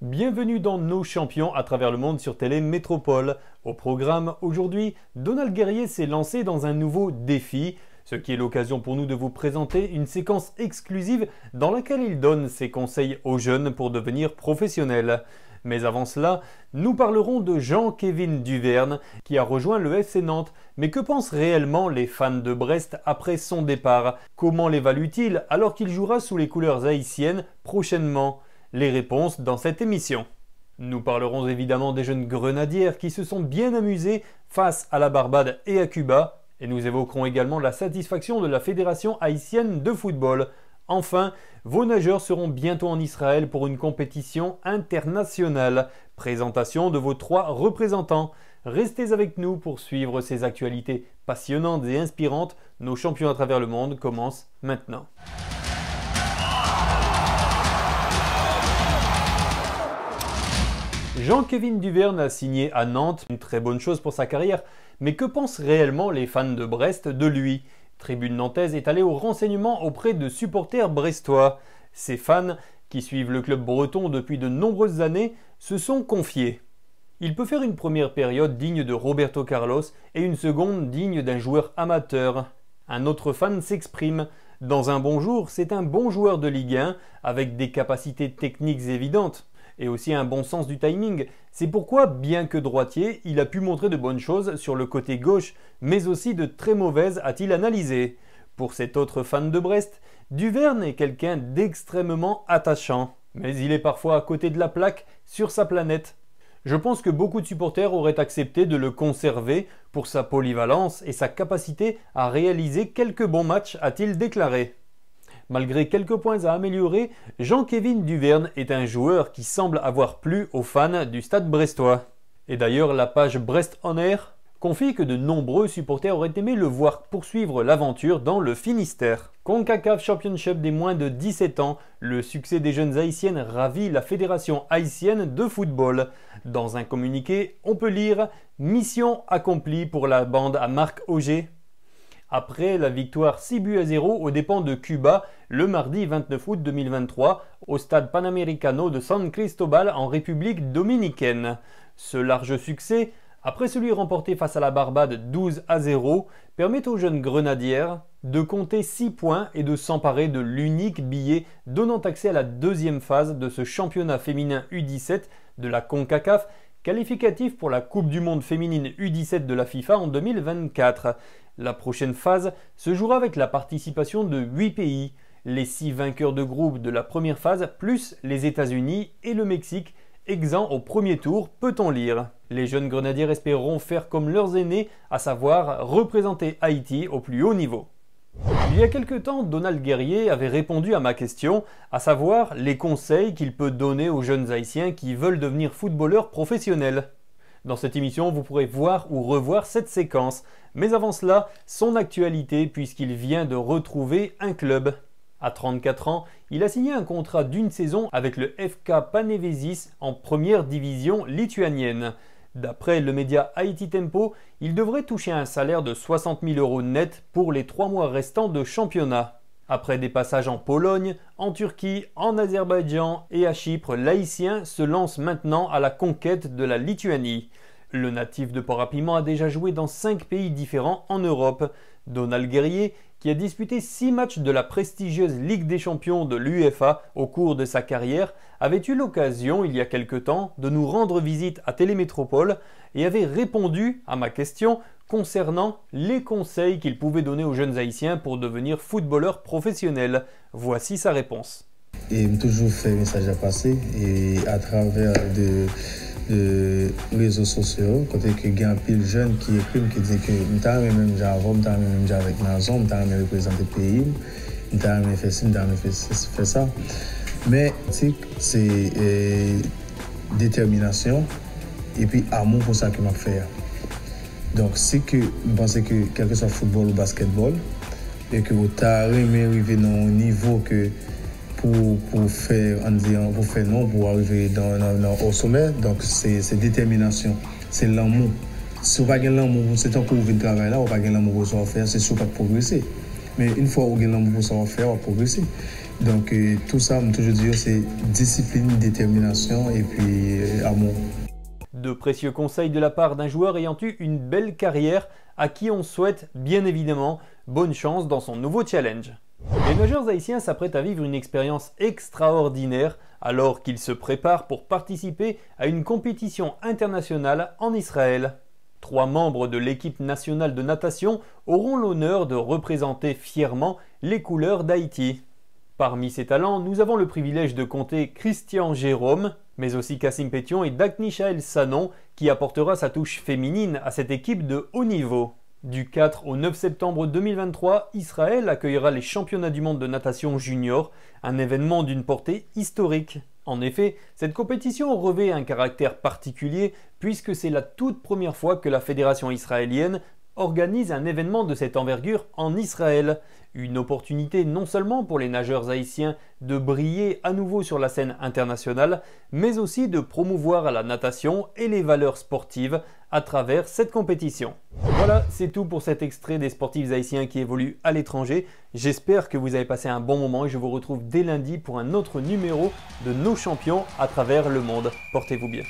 Bienvenue dans Nos Champions à travers le monde sur Télé Métropole. Au programme aujourd'hui, Donald Guerrier s'est lancé dans un nouveau défi, ce qui est l'occasion pour nous de vous présenter une séquence exclusive dans laquelle il donne ses conseils aux jeunes pour devenir professionnels. Mais avant cela, nous parlerons de Jean-Kévin Duverne qui a rejoint le FC Nantes. Mais que pensent réellement les fans de Brest après son départ? Comment l'évalue-t-il alors qu'il jouera sous les couleurs haïtiennes prochainement? Les réponses dans cette émission. Nous parlerons évidemment des jeunes grenadières qui se sont bien amusés face à la Barbade et à Cuba. Et nous évoquerons également la satisfaction de la Fédération haïtienne de football. Enfin, vos nageurs seront bientôt en Israël pour une compétition internationale. Présentation de vos 3 représentants. Restez avec nous pour suivre ces actualités passionnantes et inspirantes. Nos champions à travers le monde commencent maintenant. Jean-Kévin Duverne a signé à Nantes, une très bonne chose pour sa carrière, mais que pensent réellement les fans de Brest de lui? Tribune nantaise est allée au renseignement auprès de supporters brestois. Ces fans, qui suivent le club breton depuis de nombreuses années, se sont confiés. Il peut faire une première période digne de Roberto Carlos et une seconde digne d'un joueur amateur. Un autre fan s'exprime. Dans un bon jour, c'est un bon joueur de Ligue 1 avec des capacités techniques évidentes et aussi un bon sens du timing. C'est pourquoi, bien que droitier, il a pu montrer de bonnes choses sur le côté gauche, mais aussi de très mauvaises, a-t-il analysé. Pour cet autre fan de Brest, Duverne est quelqu'un d'extrêmement attachant, mais il est parfois à côté de la plaque sur sa planète. Je pense que beaucoup de supporters auraient accepté de le conserver pour sa polyvalence et sa capacité à réaliser quelques bons matchs, a-t-il déclaré. Malgré quelques points à améliorer, Jean-Kévin Duverne est un joueur qui semble avoir plu aux fans du stade brestois. Et d'ailleurs, la page Brest On Air confie que de nombreux supporters auraient aimé le voir poursuivre l'aventure dans le Finistère. CONCACAF Championship des moins de 17 ans, le succès des jeunes haïtiennes ravit la Fédération haïtienne de football. Dans un communiqué, on peut lire « Mission accomplie pour la bande à Marc Auger ». Après la victoire 6-0 aux dépens de Cuba le mardi 29 août 2023 au stade Panamericano de San Cristobal en République dominicaine. Ce large succès, après celui remporté face à la Barbade 12-0, permet aux jeunes grenadières de compter 6 points et de s'emparer de l'unique billet donnant accès à la deuxième phase de ce championnat féminin U17 de la CONCACAF, qualificatif pour la Coupe du Monde féminine U17 de la FIFA en 2024. La prochaine phase se jouera avec la participation de 8 pays, les 6 vainqueurs de groupe de la première phase, plus les États-Unis et le Mexique, exempts au premier tour, peut-on lire. Les jeunes grenadiers espéreront faire comme leurs aînés, à savoir représenter Haïti au plus haut niveau. Il y a quelque temps, Donald Guerrier avait répondu à ma question, à savoir les conseils qu'il peut donner aux jeunes haïtiens qui veulent devenir footballeurs professionnels. Dans cette émission, vous pourrez voir ou revoir cette séquence, mais avant cela, son actualité puisqu'il vient de retrouver un club. À 34 ans, il a signé un contrat d'une saison avec le FK Panevėžys en première division lituanienne. D'après le média Haïti Tempo, il devrait toucher un salaire de 60 000 € net pour les 3 mois restants de championnat. Après des passages en Pologne, en Turquie, en Azerbaïdjan et à Chypre, l'Haïtien se lance maintenant à la conquête de la Lituanie. Le natif de Port-à-Piment a déjà joué dans 5 pays différents en Europe. Donald Guerrier, qui a disputé 6 matchs de la prestigieuse Ligue des Champions de l'UEFA au cours de sa carrière, avait eu l'occasion, il y a quelque temps, de nous rendre visite à Télémétropole et avait répondu à ma question concernant les conseils qu'il pouvait donner aux jeunes haïtiens pour devenir footballeurs professionnels. Voici sa réponse. Et toujours fait message à passer et à travers de réseaux sociaux, côté que il y a un pile jeune qui écrit, qui dit que m'ta même j'avais, m'ta même avec Nazon, m'ta même représenter le pays, m'ta même fait ci, m'ta même fait ça. Mais c'est détermination et puis amour pour ça que m'a fait. Donc si que je pense que quel que soit football ou basketball et que vous t'arrivez arriver dans un niveau que pour faire non pour arriver au sommet, donc c'est détermination, c'est l'amour. Si vous n'avez pas l'amour, c'est encore vous travail là, vous n'avez pas l'amour pour savoir faire, c'est sûr pas progresser. Mais une fois que vous avez l'amour pour savoir faire, vous progresser. Donc tout ça, je toujours dire, c'est discipline, détermination et puis amour. De précieux conseils de la part d'un joueur ayant eu une belle carrière, à qui on souhaite bien évidemment bonne chance dans son nouveau challenge. Les nageurs haïtiens s'apprêtent à vivre une expérience extraordinaire alors qu'ils se préparent pour participer à une compétition internationale en Israël. 3 membres de l'équipe nationale de natation auront l'honneur de représenter fièrement les couleurs d'Haïti. Parmi ces talents, nous avons le privilège de compter Christian Jérôme, mais aussi Kassim Pétion et Daknishaël Sanon, qui apportera sa touche féminine à cette équipe de haut niveau. Du 4 au 9 septembre 2023, Israël accueillera les championnats du monde de natation junior, un événement d'une portée historique. En effet, cette compétition revêt un caractère particulier puisque c'est la toute première fois que la fédération israélienne organise un événement de cette envergure en Israël. Une opportunité non seulement pour les nageurs haïtiens de briller à nouveau sur la scène internationale, mais aussi de promouvoir la natation et les valeurs sportives à travers cette compétition. Voilà, c'est tout pour cet extrait des sportifs haïtiens qui évoluent à l'étranger. J'espère que vous avez passé un bon moment et je vous retrouve dès lundi pour un autre numéro de Nos Champions à travers le monde. Portez-vous bien.